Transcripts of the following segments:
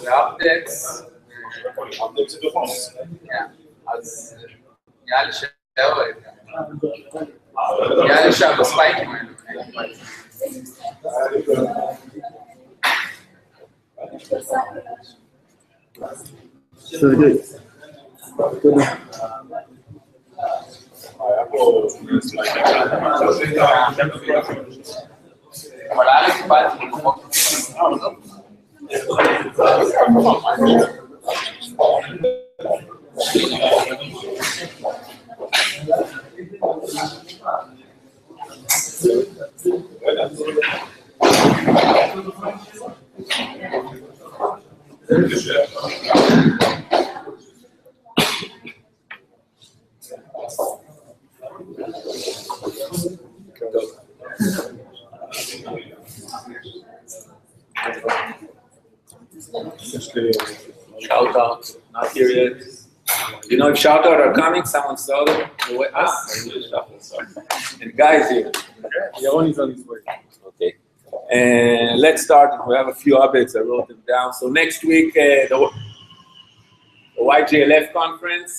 updates. Yeah. אז נראה לי נראה לי שהספייקים האלו. אבל היה לי קיבלתי shout out, not here yet. You know, if shout out are coming, someone saw them. Us? And guys here. Yaron is on his way. Okay. Let's start. We have a few updates. I wrote them down. So next week, the YGLF conference.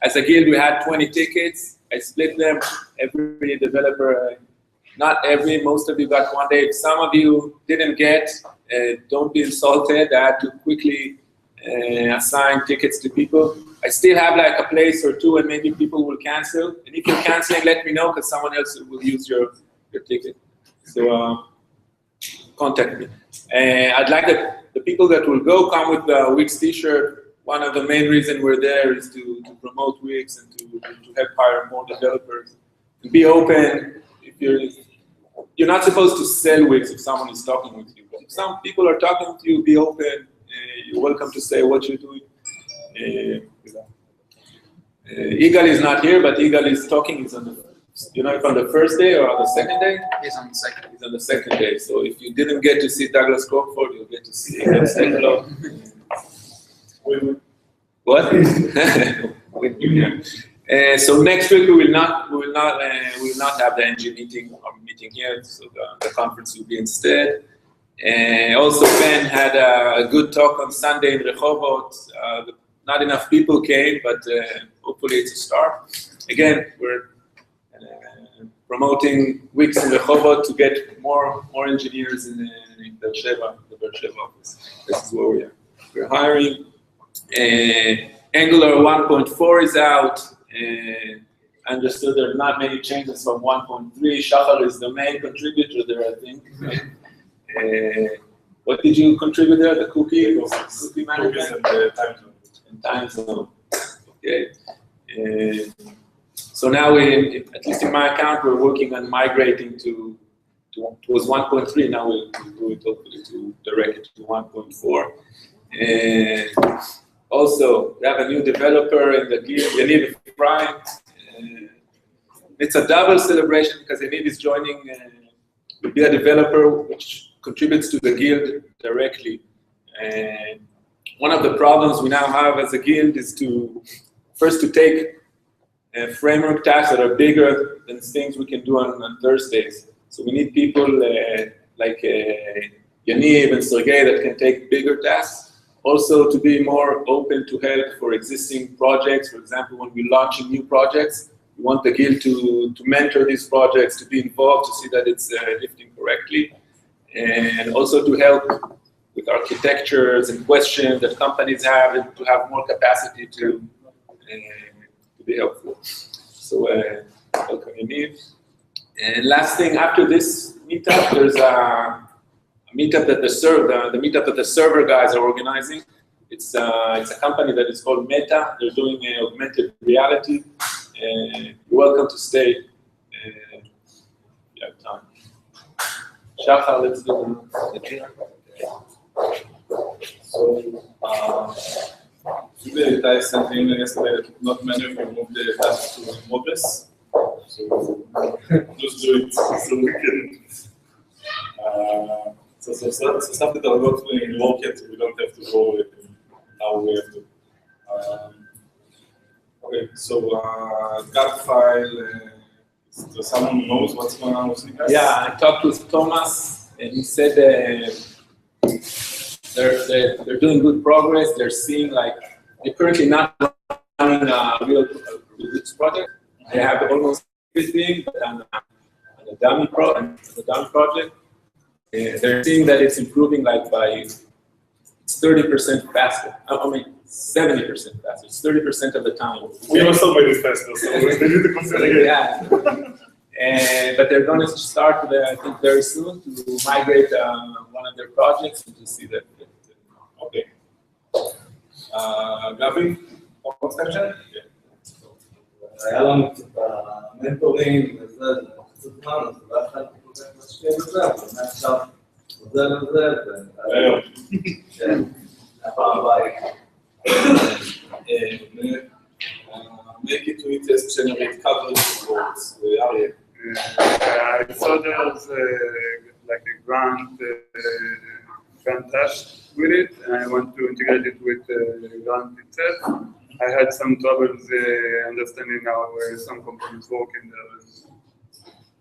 As a guild, we had 20 tickets. I split them. Every developer, not every, most of you got one day. If some of you didn't get, don't be insulted. I had to quickly assign tickets to people. I still have like a place or two, and maybe people will cancel. And if you're canceling, let me know, because someone else will use your ticket. So contact me. I'd like the people that will go come with the Wix t-shirt. One of the main reasons we're there is to promote Wix and to help hire more developers. And be open. If you're not supposed to sell Wix if someone is talking with you. But if some people are talking to you, be open. You're welcome to say what you're doing. Igal is not here, but Igal is talking. He's on the, if on the first day or on the second day? He's on the second. He's on the second day. So if you didn't get to see Douglas Crockford, you'll get to see Igal Stekelov. What? So next week we will not have the NG meeting here. So the conference will be instead. Also, Ben had a good talk on Sunday in Rehovot. Not enough people came, but hopefully it's a start. Again, we're promoting Wix in Rehovot to get more engineers in the Beersheba office. This is where we are. We're hiring. Angular 1.4 is out. I understood there are not many changes from 1.3. Shachar is the main contributor there, I think. What did you contribute there? The cookie management? And time zone. Okay. So now, at least in my account, we're working on migrating to it was 1.3. Now we'll do it hopefully to direct it to 1.4. Also, we have a new developer in the guild, Yaniv Prime. It's a double celebration because Yaniv is joining, will be a developer which contributes to the guild directly. And one of the problems we now have as a guild is to take framework tasks that are bigger than things we can do on Thursdays. So we need people like Yaniv and Sergey that can take bigger tasks. Also to be more open to help for existing projects. For example, when we're launching new projects, we want the guild to mentor these projects, to be involved, to see that it's lifting correctly. And also to help with architectures and questions that companies have, and to have more capacity to be helpful. So welcome Yaniv. And last thing, after this meetup, there's a meetup that the meetup that the server guys are organizing. It's a company that is called Meta. They're doing augmented reality. You're welcome to stay. You have time. Shachar, let's do the dinner. So, I sent an email yesterday that not many of you moved the task to Modbus. So, just do it so we can. So stuff that are not in Rocket, we don't have to go with how we have to. Okay, so GAT file So someone knows what's going on with Snickers? Yeah, I talked with Thomas, and he said they're doing good progress. They're seeing like they're currently not running a real project. They have almost everything, but on a dummy project, they're seeing that it's improving like by 30% faster. I mean, 70% faster. It's 30% of the time. We also made it faster, so we need to consider it. Yeah. But they're going to start, I think, very soon to migrate one of their projects and to see that. Okay. Gavi, עוד סקשן? היה לנו מנטורים וזה, זה קצת זמן, אז לא אחד כל כך משקיע בזה, אבל מעכשיו חוזר לזה, היום. כן, הפעם הבאה. Make it to it test generate coverage reports. Aryeh. I saw there's like a grant task with it, and I want to integrate it with the grant itself. I had some troubles understanding how some components work in there.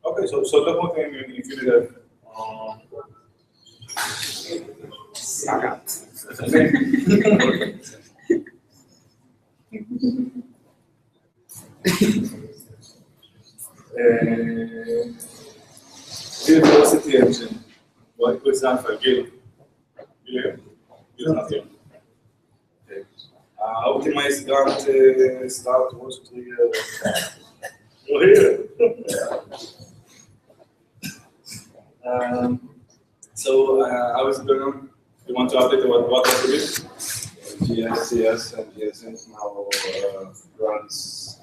Okay, so talk about if you did have Velocity engine. What was that for Gil? Gil not here. Okay. Optimize grant start was trigger. You're here. So I was going. You want to update about what I did? GSCS and GSS now runs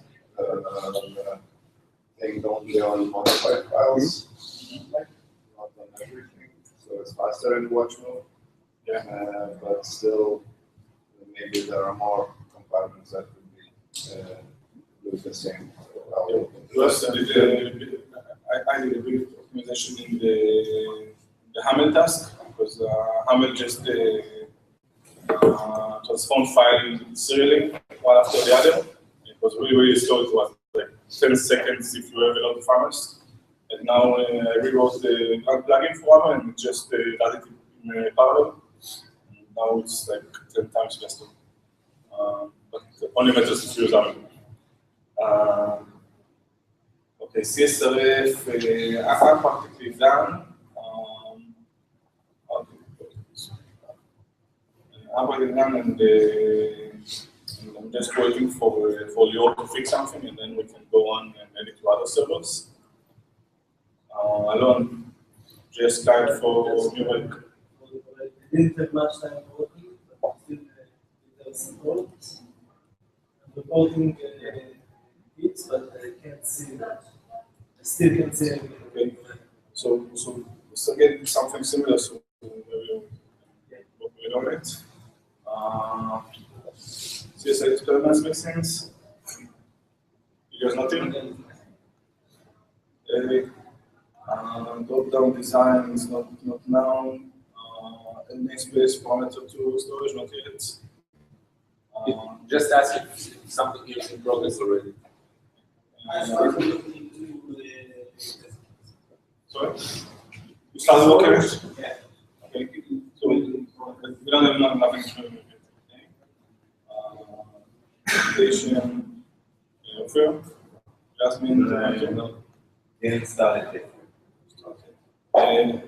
things only on modified files, not on everything. So it's faster in watch mode, but still maybe there are more compartments that could be do the same. Plus, I did a bit of optimization in the Hamel task because Hamel just transformed file serially one after the other. It was really slow. It was like 10 seconds if you have a lot of farmers. And now I rewrote the plugin for Hamel and just added it in parallel. And now it's like 10 times faster. But only matters if you use Hamel. Okay, CSRF, I'm practically done. I'm already done and I'm just waiting for Leo to fix something and then we can go on and edit to other servers. Alon, JS Cloud for New York. I didn't have much time working, but still did support. I'm reporting bits, but I can't see that. I still can't see anything. Okay. So again, something similar. So we on it. CSI experiments make sense. You guys nothing? Drop-down design is not now. Namespace parameter to storage not yet. Just ask if something is in progress already. Sorry? You started working? Yeah. Okay. So we don't have nothing to do with it. Station, film, Jasmine, Getting started.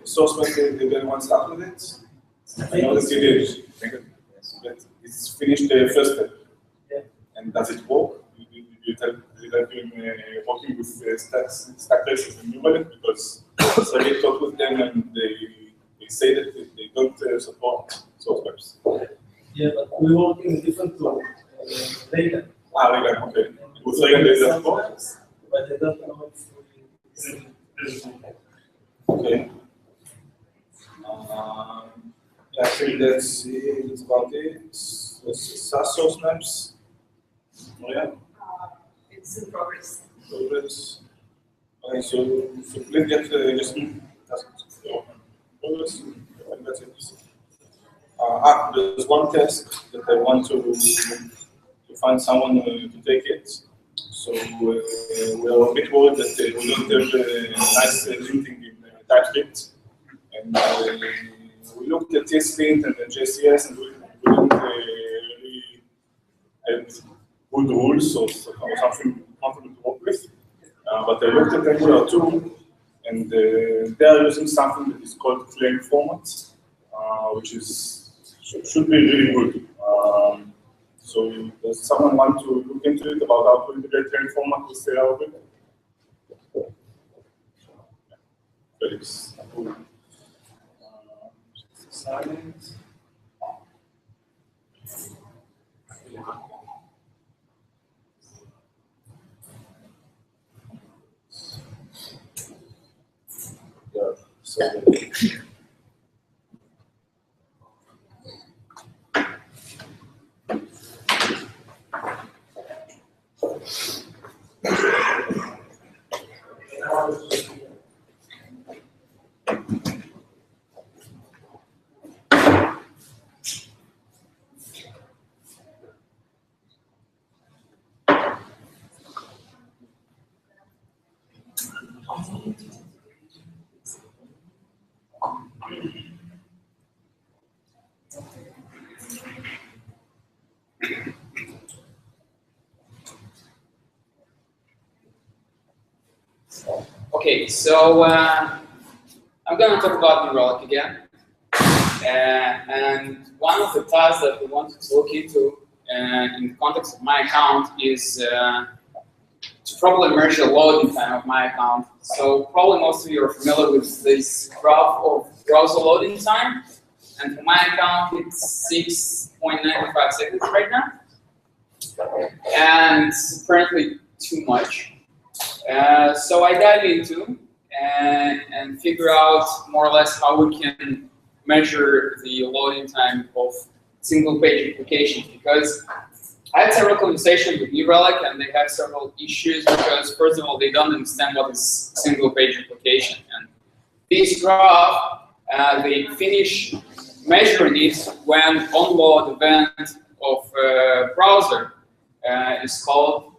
source method, did anyone start with it? I know that you did. But it's finished the first step. Yeah. And does it work? You help him working with stack traces and Nuvalent because I talked with them and they say that they don't support source maps. Yeah, but we work in a different tool, Reagan. Reagan, okay. With Reagan, there's a support? But I don't know if Okay. I think that's about it. SAS source maps. Maria? It's in progress. Progress. Okay, so let's get just progress. And that's it. There's one task that I want to find someone to take it. So we are a bit worried that we don't have nice linting in TypeScript. And we looked at TSLint and the JCS, and we didn't really have good rules or something comfortable to work with. But I looked at Angular 2, and they are using something that is called claim format, which should be really good. So does someone want to look into it about how to integrate claim format with Arabic? Felix. Silence. Yeah, so okay, so I'm going to talk about New Relic again. And one of the tasks that we wanted to look into in the context of my account is to probably measure the loading time of my account. So probably most of you are familiar with this graph of browser loading time. And for my account, it's 6.95 seconds right now. And it's apparently too much. So I dive into and figure out more or less how we can measure the loading time of single-page applications, because I had several conversations with New Relic, and they have several issues because, first of all, they don't understand what is single-page application. And this graph, they finish measuring it when onload event of browser is called.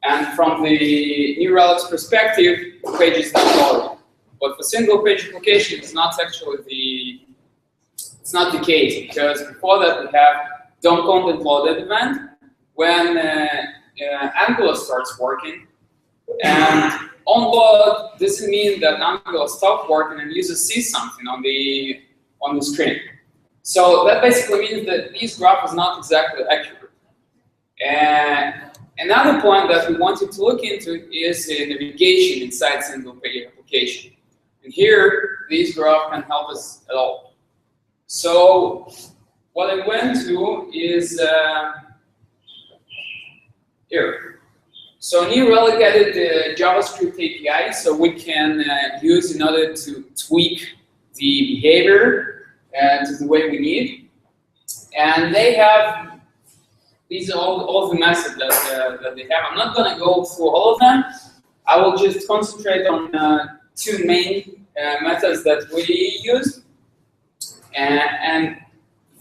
And from the New Relic's perspective, the page is not loaded. But for single-page application, it's not actually it's not the case, because before that we have DOM content loaded event when Angular starts working, and onload doesn't mean that Angular stopped working and user sees something on the screen. So that basically means that this graph is not exactly accurate. And another point that we wanted to look into is navigation inside single-page application. And here, this graph can help us at all. So what I went to is here. So New Relic added the JavaScript API, so we can use in order to tweak the behavior to the way we need. And they have these are all the methods that they have. I'm not going to go through all of them. I will just concentrate on two main methods that we use. And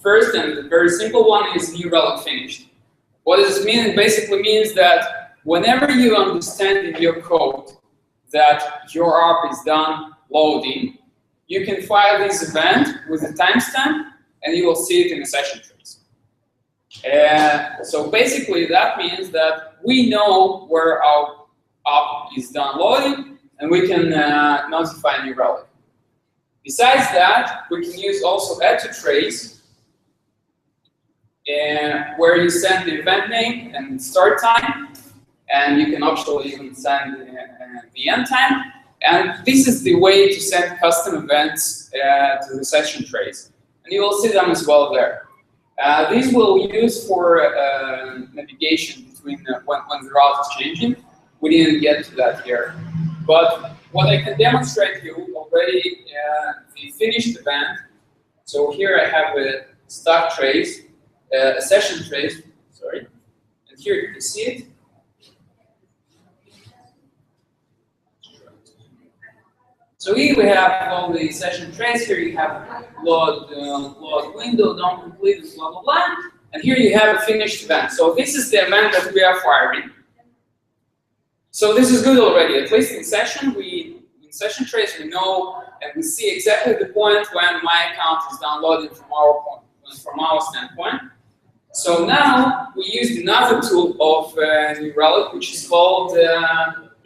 first, and the very simple one, is New Relic finished. What does this mean? It basically means that whenever you understand in your code that your app is done loading, you can file this event with a timestamp, and you will see it in a session trace. So basically, that means that we know where our app is done loading, and we can notify New Relic. Besides that, we can use also add to trace, where you send the event name and start time, and you can actually even send the end time. And this is the way to send custom events to the session trace. And you will see them as well there. These we'll use for navigation between when the route is changing. We didn't get to that here. But what I can demonstrate to you already, the finished event. So here I have a stock trace, a session trace, sorry. And here you can see it. So here we have all the session trace. Here you have load window, DOM complete, blah, blah, blah. And here you have a finished event. So this is the event that we are firing. So this is good already. At least in session trace, we know and we see exactly the point when my account is downloaded from our standpoint. So now we used another tool of New Relic, which is called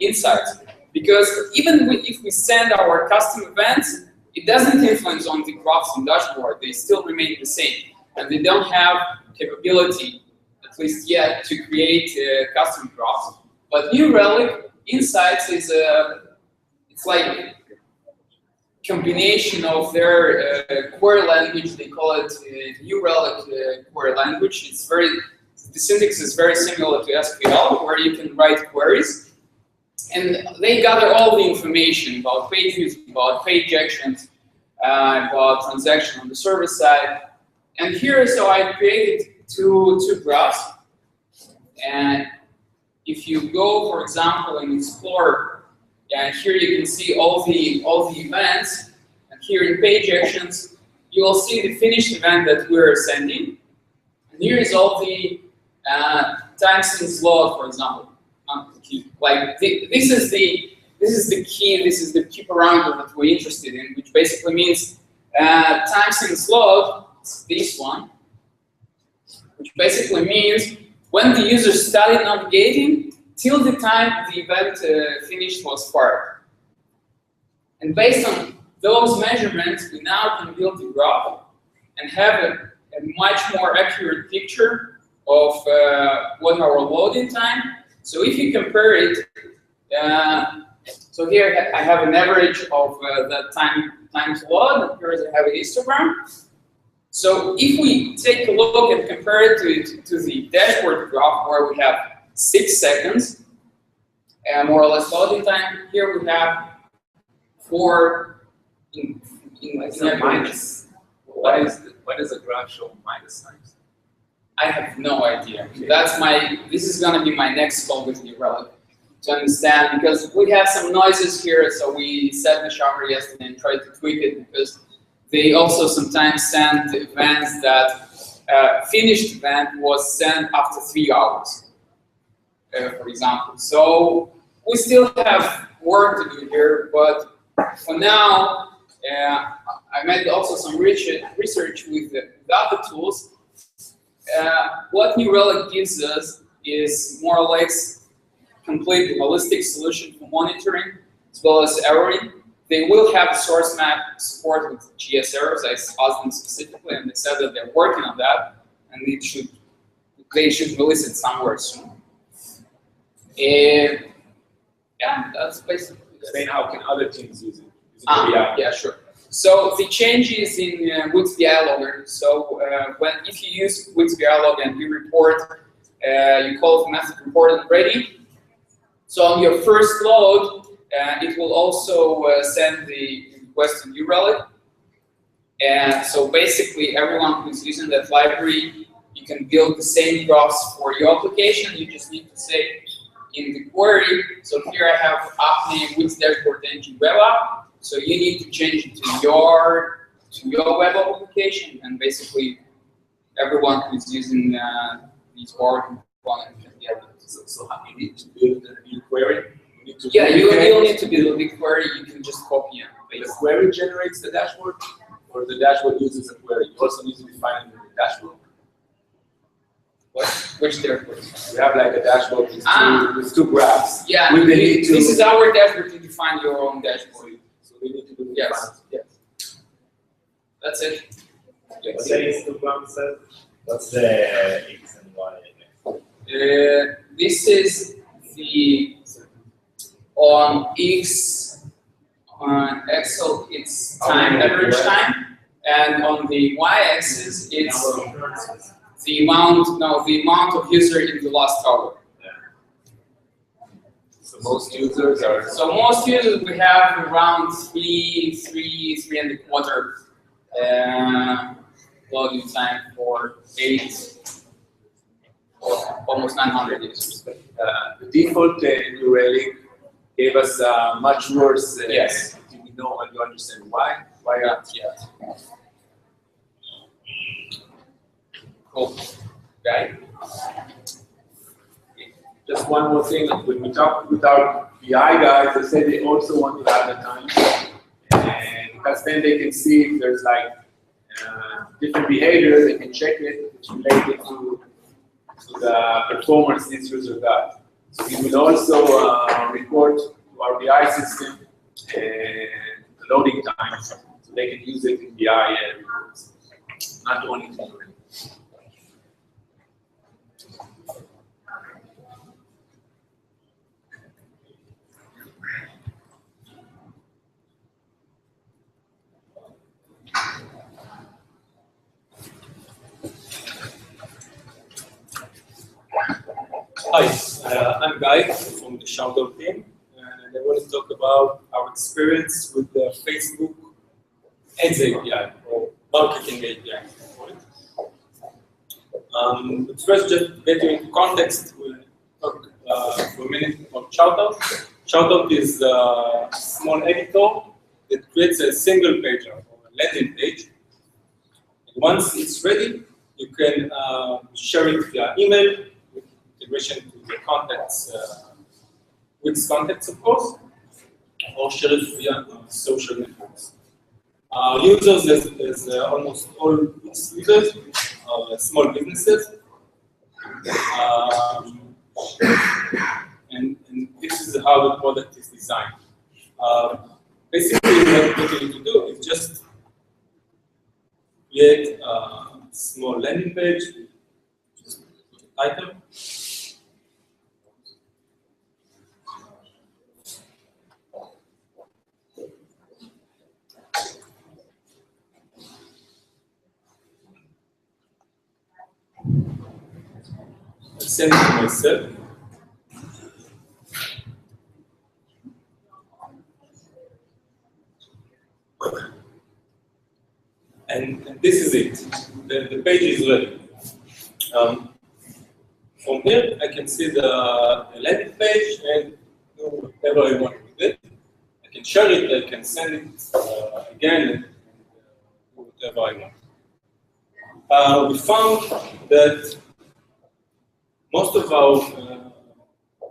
Insights. Because even if we send our custom events, it doesn't influence on the graphs and dashboard. They still remain the same, and they don't have capability, at least yet, to create custom graphs. But New Relic Insights is it's like combination of their query language. They call it New Relic query language. The syntax is very similar to SQL, where you can write queries, and they gather all the information about page views, about page actions, about transaction on the server side. And here, so I created two graphs, and if you go, for example, and explore. And here you can see all the events, and here in page actions, you will see the finished event that we're sending. And here is all the time since load, for example. Like this is the key parameter that we're interested in, which basically means time since load. It's this one, which basically means when the user started navigating till the time the event finished was fired. And based on those measurements, we now can build the graph and have a much more accurate picture of what our loading time. So if you compare it, so here I have an average of that time to load, and here I have a histogram. So if we take a look and compare it to the dashboard graph, where we have 6 seconds, more or less loading time. Here we have 4 in minus. What does the graph show minus times? I have no idea. Okay. This is gonna be my next call with New Relic to understand, because we have some noises here, so we set the shower yesterday and tried to tweak it, because they also sometimes send events that finished event was sent after 3 hours. For example. So we still have work to do here, but for now, I made also some research with the other tools. What New Relic gives us is more or less complete holistic solution for monitoring as well as erroring. They will have source map support with GS errors. I asked them specifically, and they said that they're working on that, and they should release it somewhere soon. Yeah, that's basically it. Explain how can other teams use it? Yeah, sure. So the changes in Wix BI Logger. So if you use Wix BI Logger and you report, you call the method report and ready. So on your first load, it will also send the request to New Relic. And so basically, everyone who's using that library, you can build the same graphs for your application. You just need to say in the query. So here I have app name Wix dashboard engine web app. So you need to change it to your web application, and basically everyone who's using these Power component can get it. So you need to build a new query. You will need to build a big query. You can just copy and paste. The query generates the dashboard, or the dashboard uses a query. You also need to define the dashboard. Which dashboard? We have like a dashboard with two graphs. Yeah, this is our dashboard to define your own dashboard. So we need to do Yes. That's it. What's the histogram set? What's the X and Y? This is the on X on Excel. It's time, average time, and on the Y-axis it's the amount of user in the last hour. So most users are. So most users we have around 3.25 loading time for 8 or almost 900 users. The default New Relic gave us much worse. Yes. Do we know and you understand why? Why Not yet. Cool. Okay. just one more thing, when we talk with our BI guys, they say they also want to advertise, and because then they can see if there's like different behavior, they can check it, it's related to the performance this user got. So we will also report to our BI system and the loading time, so they can use it in BI reports, not only to Hi, I'm Guy from the Shoutout team, and I want to talk about our experience with the Facebook Ads API, or Marketing API. But first, just to get you into context, we'll talk for a minute about Shoutout. Shoutout is a small editor that creates a single page or a landing page. And once it's ready, you can share it via email, integration to the contacts, Wix contacts, of course, or share it via social networks. Users, as almost all users, are small businesses, and this is how the product is designed. Basically, what you need to do is just create a small landing page, just put a title. Send it to myself. And this is it. The page is ready. From here, I can see the landing page and do whatever I want with it. I can share it, I can send it again, and do whatever I want. We found that most of our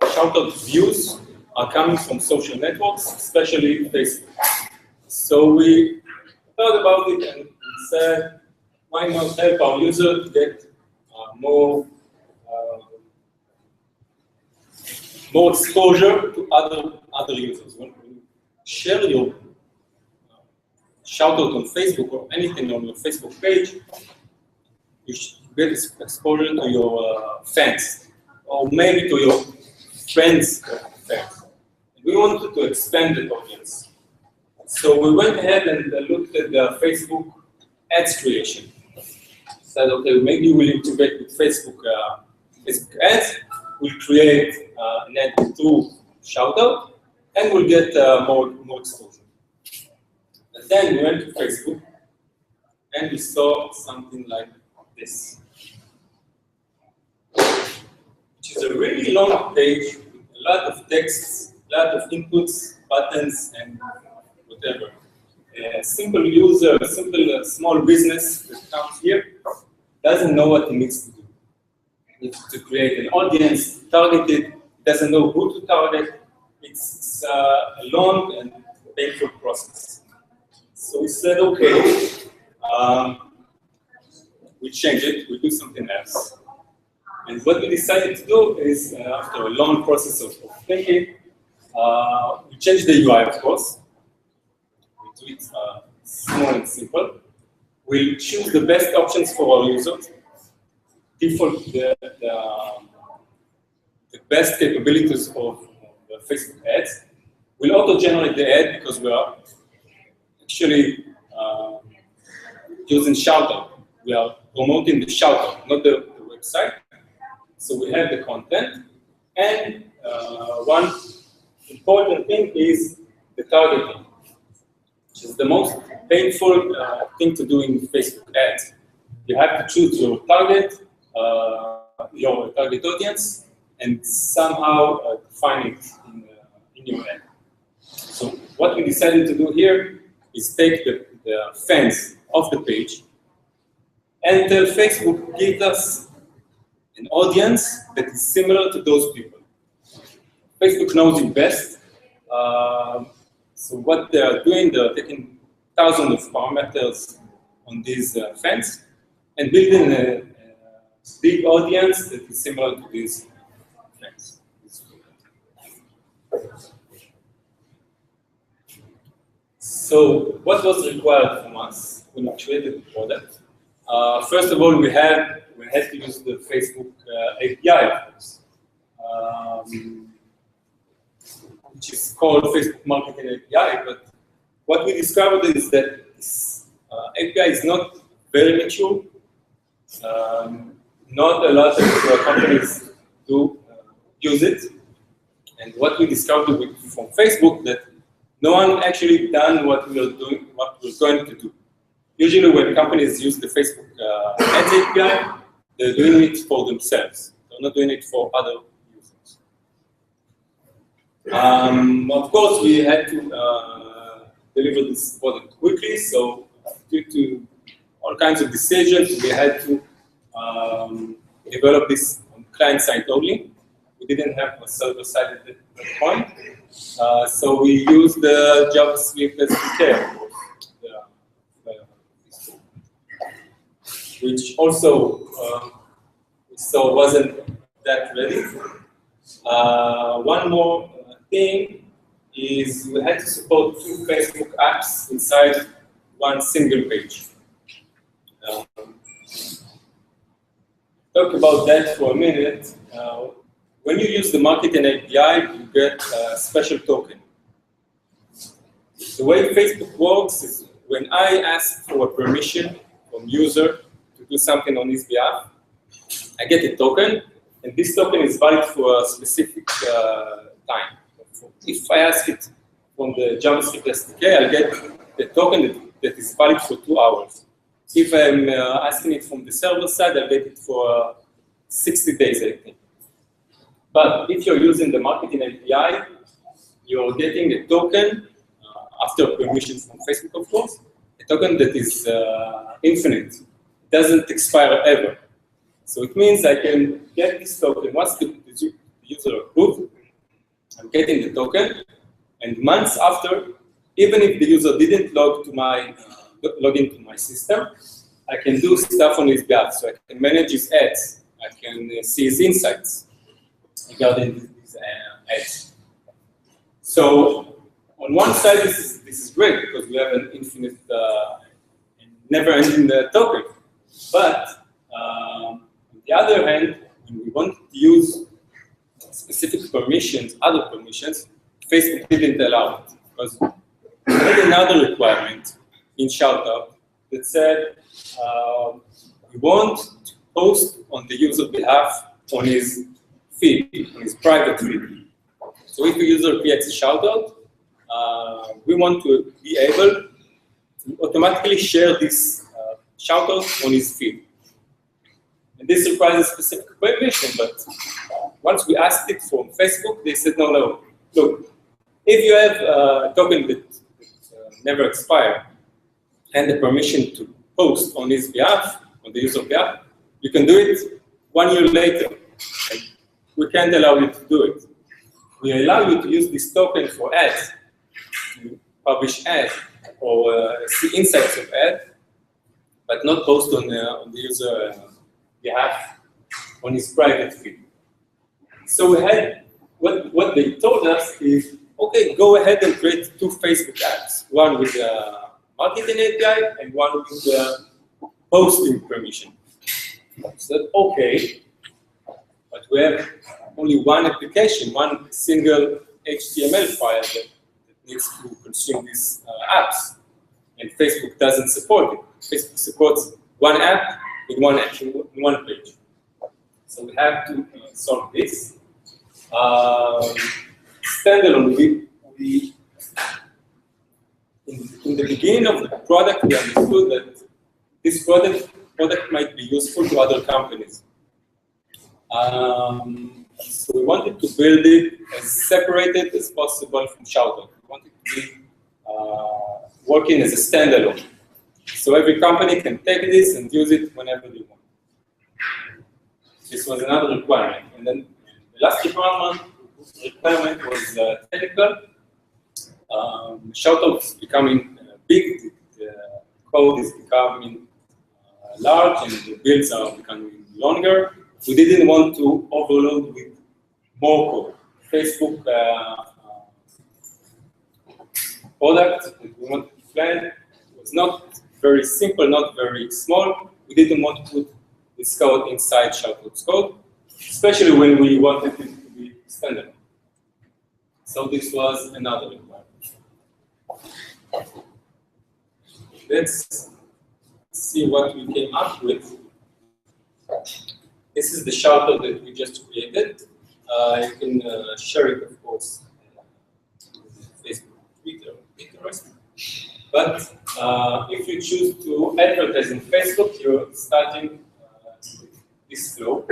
Shoutout views are coming from social networks, especially Facebook. So we thought about it and said, why not help our user to get more exposure to other users. When you share your Shoutout on Facebook or anything on your Facebook page, you should get exposure to your fans, or maybe to your friends' fans. We wanted to expand the audience. So we went ahead and looked at the Facebook ads creation. Said, okay, maybe we'll integrate with Facebook ads. We'll create an ad to Shoutout, and we'll get more exposure. And then we went to Facebook, and we saw something like this, which is a really long page with a lot of texts, a lot of inputs, buttons, and whatever. A simple user, a simple small business that comes here doesn't know what he needs to do. He needs to create an audience, target it, doesn't know who to target. It's a long and painful process. So we said, okay, we change it, we do something else. And what we decided to do is, after a long process of thinking, we change the UI, of course. We do it small and simple. We'll choose the best options for our users, default the best capabilities of the Facebook ads. We'll auto-generate the ad because we are actually using Shoutout. We are promoting the Shoutout, not the website. So we have the content. And one important thing is the targeting, which is the most painful thing to do in Facebook ads. You have to choose your target audience, and somehow define it in your ad. So what we decided to do here is take the fans of the page and tell Facebook, give us an audience that is similar to those people. Facebook knows it best. So what they are doing, they're taking thousands of parameters on these fans and building a big audience that is similar to these fans. So what was required from us when we created the product? First of all, we had to use the Facebook API, of course, which is called Facebook Marketing API. But what we discovered is that this API is not very mature. Not a lot of companies do use it. And what we discovered from Facebook that no one actually done what we are doing, what we're going to do. Usually when companies use the Facebook Ads API, they're doing it for themselves. They're not doing it for other users. Of course, we had to deliver this product quickly, so due to all kinds of decisions, we had to develop this on client side only. We didn't have a server side at that point. So we used the JavaScript SDK, of course, which also so wasn't that ready. One more thing is we had to support 2 Facebook apps inside one single page. Talk about that for a minute. When you use the Marketing API, you get a special token. The way Facebook works is when I ask for a permission from user to do something on his behalf, I get a token, and this token is valid for a specific time. If I ask it from the JavaScript SDK, I'll get the token that is valid for 2 hours. If I'm asking it from the server side, I'll get it for 60 days, I think. But if you're using the Marketing API, you're getting a token after permission from Facebook, of course, a token that is infinite. It doesn't expire ever. So it means I can get this token once the user approves. I'm getting the token, and months after, even if the user didn't log into my system, I can do stuff on his behalf. So I can manage his ads. I can see his insights regarding these ads. So on one side, this is great because we have an infinite, never-ending token. But on the other hand, when we want to use specific permissions, other permissions, Facebook didn't allow it because we had another requirement in Shoutout that said we want to post on the user behalf on his feed, on his private feed. So if a user creates a Shoutout, we want to be able to automatically share this Shoutout on his feed. And this requires a specific permission, but once we asked it from Facebook, they said, no, no. Look, if you have a token that never expired and the permission to post on his behalf, on the user behalf, you can do it 1 year later. And we can't allow you to do it. We allow you to use this token for ads, to publish ads or see insights of ads, but not post on the user behalf on his private feed. So we had, what they told us is, okay, go ahead and create 2 Facebook apps, one with the Marketing API and one with the posting permission. So okay, but we have only one application, one single HTML file that needs to consume these apps, and Facebook doesn't support it. Facebook supports one app in one action, in one page. So we have to solve this. Standalone, in the beginning of the product, we understood that this product might be useful to other companies. So we wanted to build it as separated as possible from Shoutout. We wanted to be working as a standalone. So every company can take this and use it whenever they want. This was another requirement. And then the last requirement requirement was technical. Shoutout is becoming big, the code is becoming large, and the builds are becoming longer. We didn't want to overload with more code. Facebook product that we wanted to plan was not very simple, not very small. We didn't want to put this code inside Shoutout's code, especially when we wanted it to be standard. So this was another requirement. Let's see what we came up with. This is the Shoutout that we just created. You can share it, of course, Facebook, Twitter, Pinterest. But if you choose to advertise in Facebook, you're starting this flow.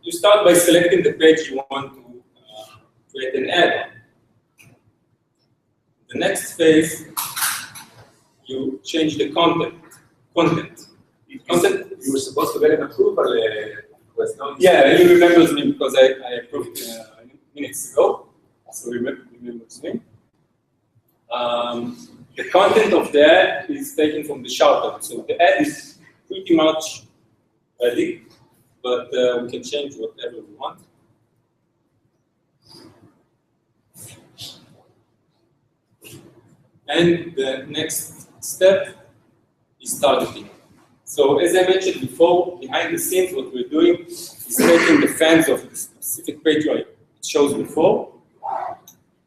You start by selecting the page you want to create an ad on. The next phase, you change the content. You were supposed to get an approval. Yeah, he remembers me because I approved minutes ago, so he remembers me. The content of the ad is taken from the Shoutout, so the ad is pretty much ready, but we can change whatever we want. And the next step is targeting. So as I mentioned before, behind the scenes, what we're doing is taking the fans of the specific page I showed before,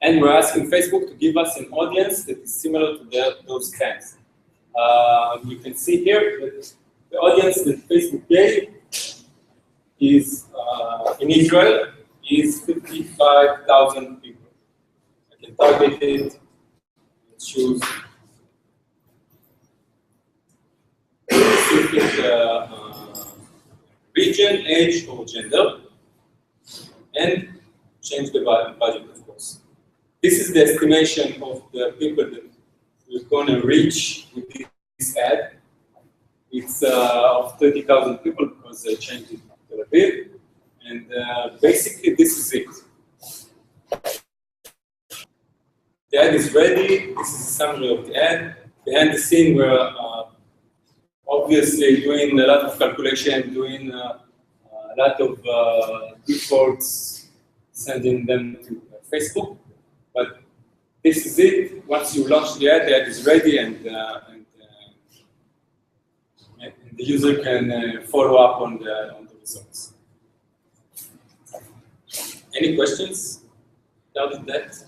and we're asking Facebook to give us an audience that is similar to those fans. You can see here that the audience that Facebook gave is in Israel is 55,000 people. I can target it, choose specific region, age, or gender, and change the budget, of course. This is the estimation of the people that we're going to reach with this ad. It's of 30,000 people because I changed it a little bit. And basically, this is it. The ad is ready. This is a summary of the ad. Behind the scene, we're obviously doing a lot of calculation, doing a lot of reports, sending them to Facebook. But this is it. Once you launch the ad is ready, and the user can follow up on the results. Any questions about that?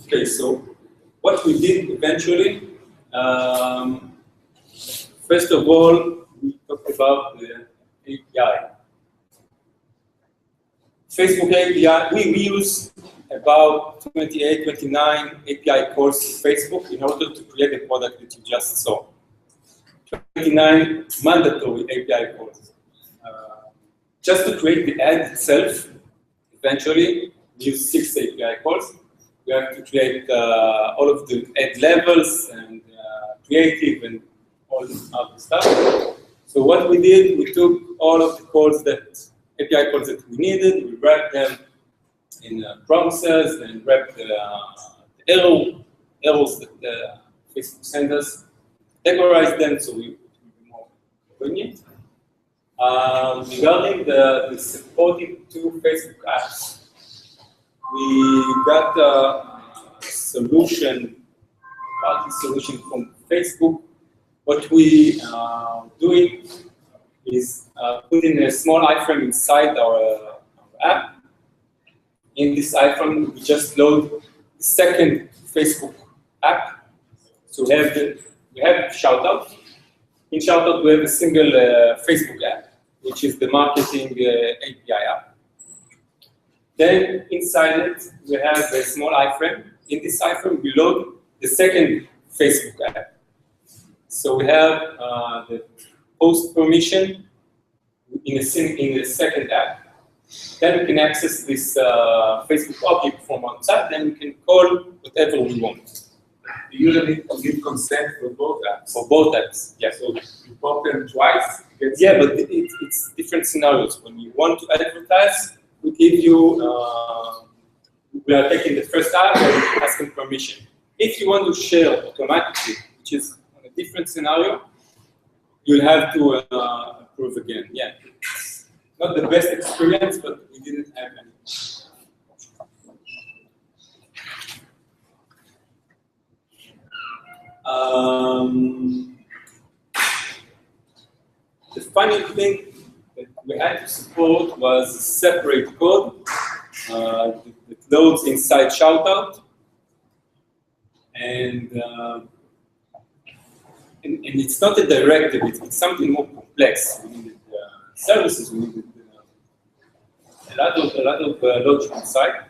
Okay, so what we did eventually, first of all, we talked about the API. Facebook API, we use about 28, 29 API calls to Facebook in order to create the product that you just saw. 29 mandatory API calls. Just to create the ad itself, eventually, we use 6 API calls. We have to create all of the ad levels and creative and all this other stuff. So what we did, we took all of the calls API calls that we needed, we wrapped them in promises and wrapped the errors that Facebook sent us, categorized them so we would be more convenient. Regarding the supporting 2 Facebook apps, we got a solution from Facebook. What we are doing is putting a small iframe inside our app. In this iframe, we just load the second Facebook app. So we have Shoutout. In Shoutout, we have a single Facebook app, which is the marketing API app. Then inside it, we have a small iframe. In this iframe, we load the second Facebook app. So we have the post permission in the second app. Then we can access this Facebook object from outside. Then we can call whatever we want. You usually need to give consent for both apps. For both apps, yes. So you pop them twice. Yeah, but it's different scenarios. When you want to advertise, we give you, we are taking the first app and asking permission. If you want to share automatically, which is a different scenario, you'll have to approve again. Yeah, it's not the best experience, but we didn't have any. The funny thing that we had to support was separate code that loads inside Shoutout, and it's not a directive; it's something more complex. We needed services, we needed a lot of logic inside.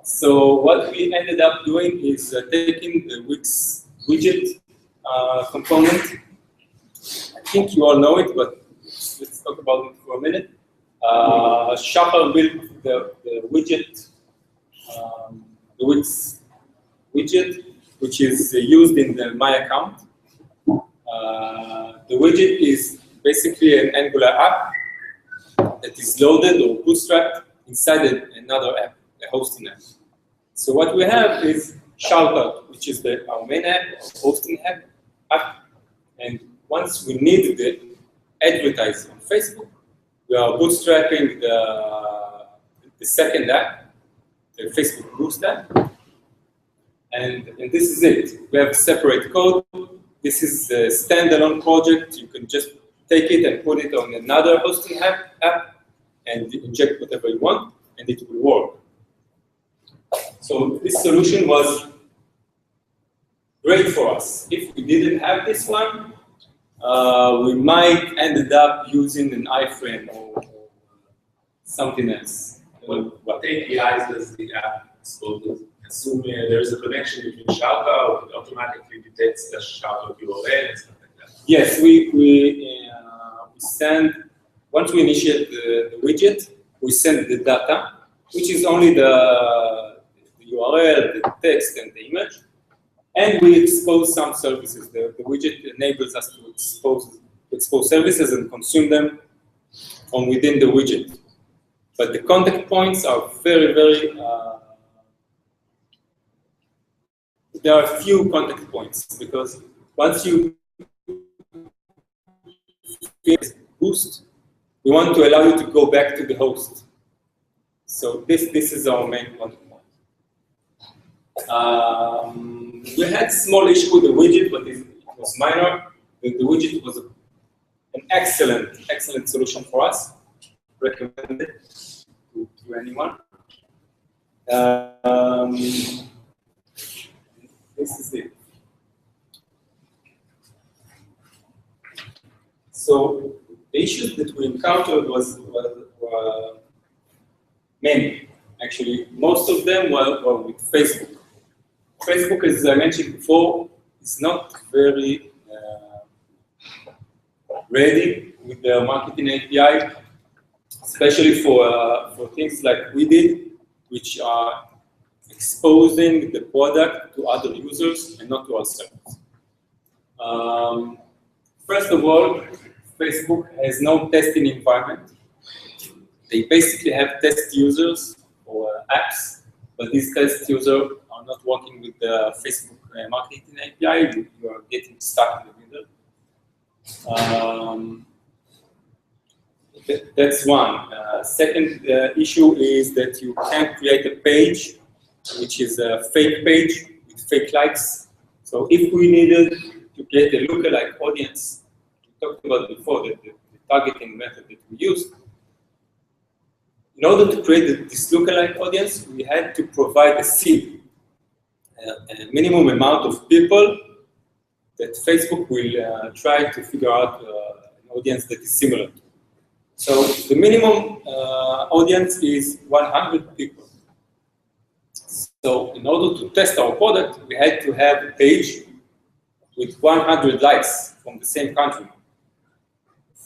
So what we ended up doing is taking the Wix widget component. I think you all know it, but let's talk about it for a minute. Shopper built the widget, the Wix widget, which is used in the My Account. The widget is basically an Angular app that is loaded or bootstrapped inside another app, a hosting app. So what we have is Shoutout, which is our main app, our hosting app, and once we need the advertise on Facebook, we are bootstrapping the second app, the Facebook Boost app, and this is it. We have separate code. This is a standalone project. You can just take it and put it on another hosting app and inject whatever you want, and it will work. So this solution was great for us. If we didn't have this one, we might ended up using an iframe or something else. What APIs does the app expose? Assume there is a connection between Shoutout, it automatically detects the Shoutout URL and stuff like that. Yes, we send, once we initiate the widget, we send the data, which is only the URL, the text, and the image. And we expose some services. The widget enables us to expose services and consume them from within the widget. But the contact points are very, very, there are a few contact points because once you boost, we want to allow you to go back to the host. So this is our main contact point. We had small issue with the widget, but it was minor. The widget was an excellent solution for us. Recommend it to anyone. This is it. So the issues that we encountered were many. Actually, most of them were with Facebook. Facebook, as I mentioned before, is not very ready with their marketing API, especially for things like we did, which are exposing the product to other users and not to ourselves. First of all, Facebook has no testing environment. They basically have test users or apps, but these test users are not working with the Facebook marketing API. You are getting stuck in the middle. That's one. Second issue is that you can't create a page which is a fake page with fake likes. So if we needed to create a lookalike audience, we talked about before the targeting method that we used. In order to create this lookalike audience, we had to provide a seed, a minimum amount of people that Facebook will try to figure out an audience that is similar to. So the minimum audience is 100 people. So in order to test our product, we had to have a page with 100 likes from the same country.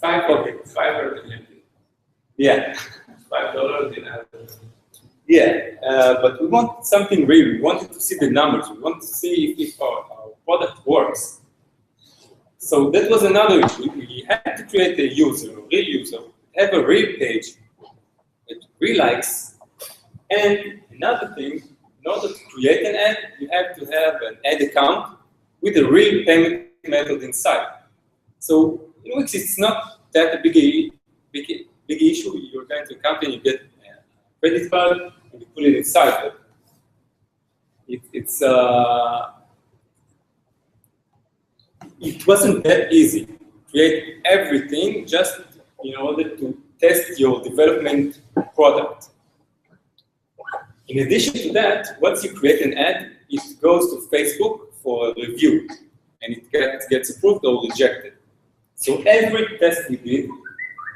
$5. $5. Yeah. $5 in average. Yeah, but we want something real. We wanted to see the numbers. We want to see if our product works. So that was another issue. We had to create a user, a real user, have a real page with real likes. And another thing, in order to create an ad, you have to have an ad account with a real payment method inside. So in Wix, it's not that a big issue. You're going to a company, you get a credit card, and you put it inside. But it wasn't that easy to create everything just in order to test your development product. In addition to that, once you create an ad, it goes to Facebook for a review, and it gets approved or rejected. So every test we did,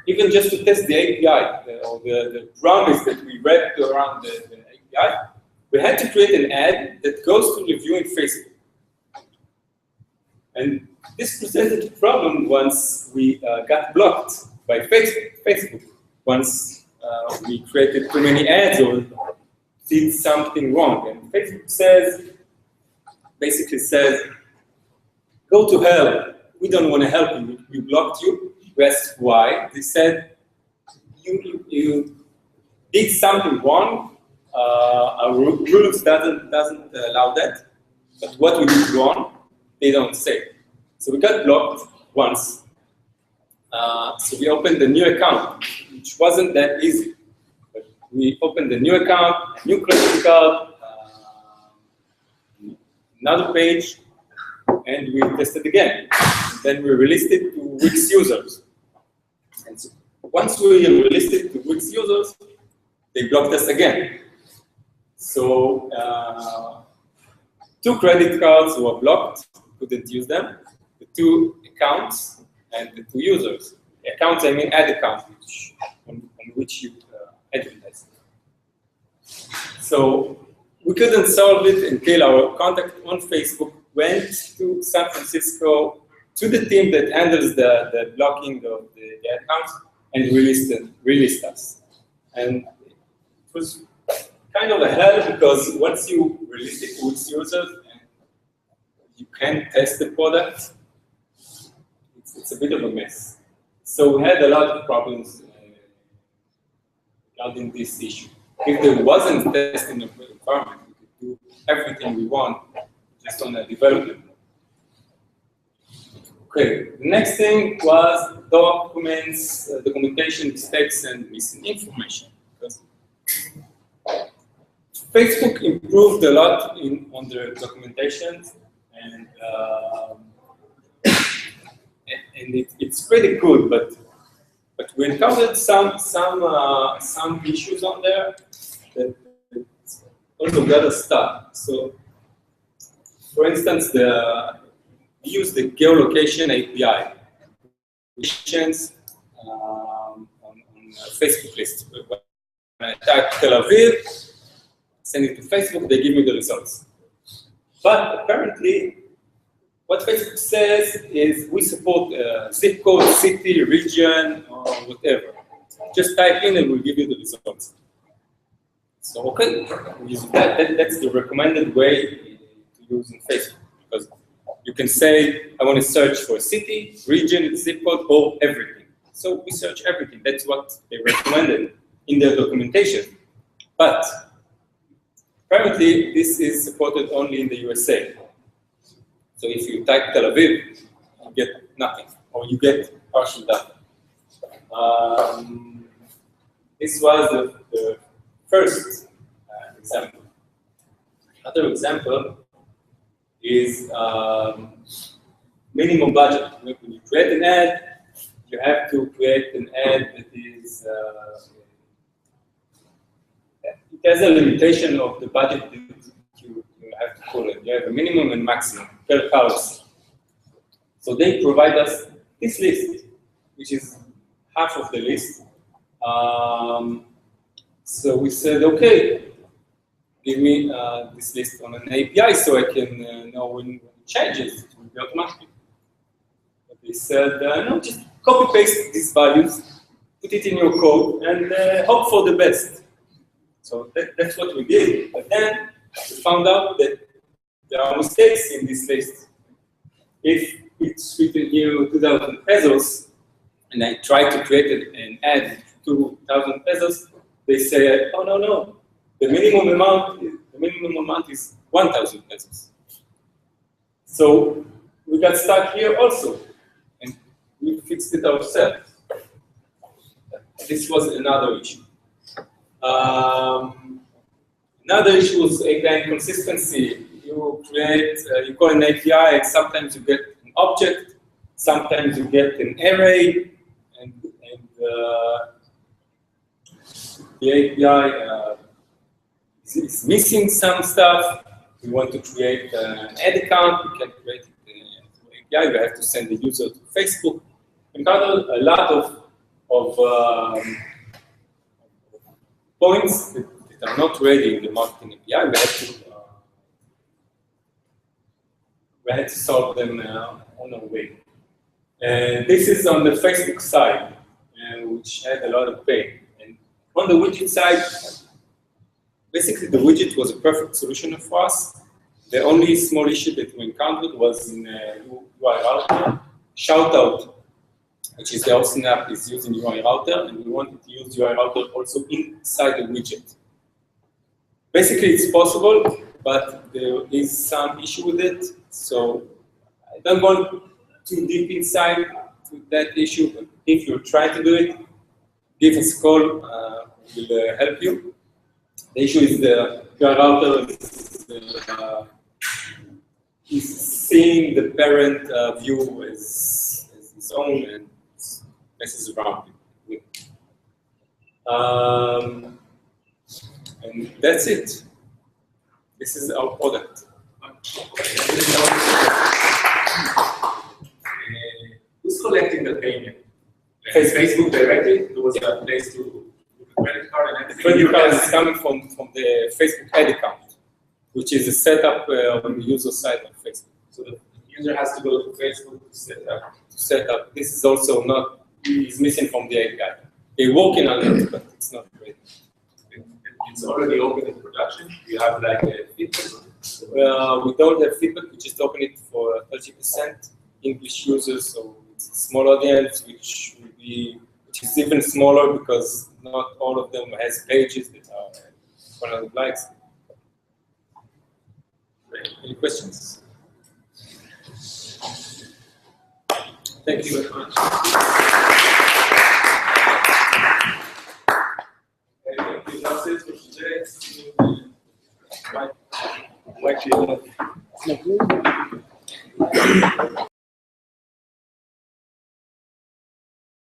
even just to test the API or the promise that we wrapped around the API, we had to create an ad that goes to review in Facebook. And this presented a problem once we got blocked by Facebook. Once we created too many ads or did something wrong. And Facebook basically says, go to hell. We don't want to help you. We blocked you. We asked why. They said, you did something wrong. Our rules doesn't allow that. But what we did wrong, they don't say. So we got blocked once. So we opened a new account, which wasn't that easy. But we opened a new account, a new credit card, another page, and we tested again. And then we released it to Wix users. And so once we released it to Wix users, they blocked us again. So 2 credit cards were blocked, couldn't use them. The 2 accounts and the 2 users. The accounts, I mean ad accounts, on which you advertise. So we couldn't solve it until our contact on Facebook went to San Francisco to the team that handles the blocking of the accounts and released us. And it was kind of a hell because once you release it to its users and you can test the product, it's a bit of a mess. So we had a lot of problems regarding this issue. If there wasn't testing of the environment, we could do everything we want just on the development. Okay, the next thing was documents, documentation mistakes and missing information. Because Facebook improved a lot on their documentation, and it's pretty good, but we encountered some issues on there that also got us stuck. So, for instance, we use the geolocation API, on Facebook lists. When I type Tel Aviv, send it to Facebook, they give me the results. But apparently, what Facebook says is we support zip code, city, region, or whatever. Just type in and we'll give you the results. So, okay, we use that. That's the recommended way to use in Facebook. Because you can say, I want to search for city, region, zip code, or everything. So we search everything. That's what they recommended in their documentation. But apparently, this is supported only in the USA. So if you type Tel Aviv, you get nothing, or you get partial data. This was the first example. Another example is minimum budget. When you create an ad, you have to create an ad that is, it has a limitation of the budget that you have to pull it. You have a minimum and maximum per house. So they provide us this list, which is half of the list. So we said, okay, give me this list on an API so I can know when it changes. It will be automatic. But they said, no, just copy paste these values, put it in your code, and hope for the best. So that's what we did. But then we found out that there are mistakes in this list. If it's written here 2,000 pesos, and I try to create an ad 2,000 pesos, they say, oh no, the minimum amount is 1,000 pesos. So we got stuck here also, and we fixed it ourselves. This was another issue. Another issue was API inconsistency. You create, you call an API, and sometimes you get an object, sometimes you get an array, and the API is missing some stuff. We want to create an ad account. We can create it through API. We have to send the user to Facebook. We encounter a lot of points that are not ready in the marketing API. We had to solve them on our way. And this is on the Facebook side, which had a lot of pain. And on the widget side, basically the widget was a perfect solution for us. The only small issue that we encountered was in UI router. Shoutout, which is the hosting app, is using UI router, and we wanted to use UI router also inside the widget. Basically, it's possible, but there is some issue with it. So I don't want too deep inside to that issue, but if you try to do it, give us a call, we'll help you. The issue is the UI router is seeing the parent view as its own and messes around with it. And that's it. This is our product. Who's collecting the payment? Facebook directly? There was a place to put a credit card and The credit card is coming from the Facebook ad account, which is a setup on the user side of Facebook. So the user has to go to Facebook to set up. This is also not, is missing from the API. They're working on it, but it's not ready. It's already open in production. You have like a feedback. We don't have feedback. We just open it for 30% English users, so it's a small audience, which is even smaller because not all of them has pages that are 100 likes. Any questions? Thank you very much. Thank you. That's it for today. Mike,